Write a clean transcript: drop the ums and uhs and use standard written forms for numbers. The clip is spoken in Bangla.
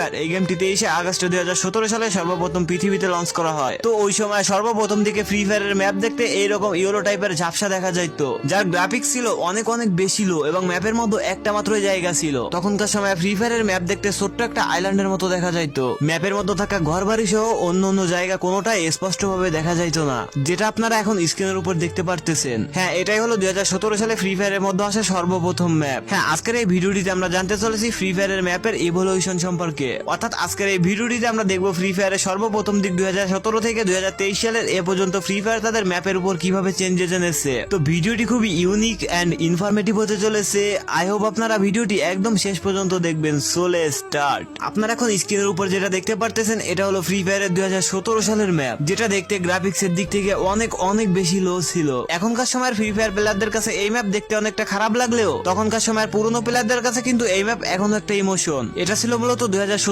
ফায়ার এই গেমটি 23 আগস্ট 2017 সালে সর্বপ্রথম পৃথিবীতে লঞ্চ করা হয়। তো ওই সময় সর্বপ্রথম দিকে ফ্রি ফায়ারের ম্যাপ দেখতে এইরকম ইয়েলো টাইপের ঝাপসা দেখা যাইতো, যার গ্রাফিক্স ছিল অনেক অনেক বেশি লো এবং ম্যাপের মধ্যে একটা মাত্রই জায়গা ছিল। তখনকার সময় ফ্রি ফায়ারের ম্যাপ দেখতে ছোট্ট একটা আইল্যান্ডের মতো দেখা যাইতো। ম্যাপের মধ্যে থাকা ঘরবাড়ি সহ অন্য অন্য জায়গা কোনোটাই স্পষ্টভাবে দেখা যাইতো না, যেটা আপনারা এখন স্ক্রিনের উপর দেখতে পারতেছেন। হ্যাঁ, এটাই হলো 2017 সালে ফ্রি ফায়ারের মধ্যে আসা সর্বপ্রথম ম্যাপ। হ্যাঁ, আজকের এই ভিডিওটিতে আমরা জানতে চলেছি ফ্রি ফায়ারের ম্যাপের ইভলিউশন সম্পর্কে। অর্থাৎ আজকের এই ভিডিওটিতে আমরা দেখবো ফ্রি ফায়ারের সর্বপ্রথম দিক 2017 থেকে 2023 সালের এ পর্যন্ত ফ্রি ফায়ার তাদের ম্যাপের উপর কিভাবে চেঞ্জেস এনেছে। তো ভিডিওটি খুবই ইউনিক এন্ড ইনফরমেটিভ হতে চলেছে। আই হোপ আপনারা ভিডিওটি একদম শেষ পর্যন্ত দেখবেন। So let's start. আপনারা এখন স্ক্রিনের উপর যেটা দেখতে পারতেছেন এটা হলো ফ্রি ফায়ারের 2017 সালের ম্যাপ, যেটা দেখতে গ্রাফিক্সের দিক থেকে অনেক অনেক বেশি লো ছিল। এখনকার সময়ের ফ্রি ফায়ার প্লেয়ারদের কাছে এই ম্যাপ দেখতে অনেকটা খারাপ লাগলেও তখনকার সময়ের পুরনো প্লেয়ারদের কাছে কিন্তু এই ম্যাপ এখনো একটা ইমোশন। এটা ছিল মূলত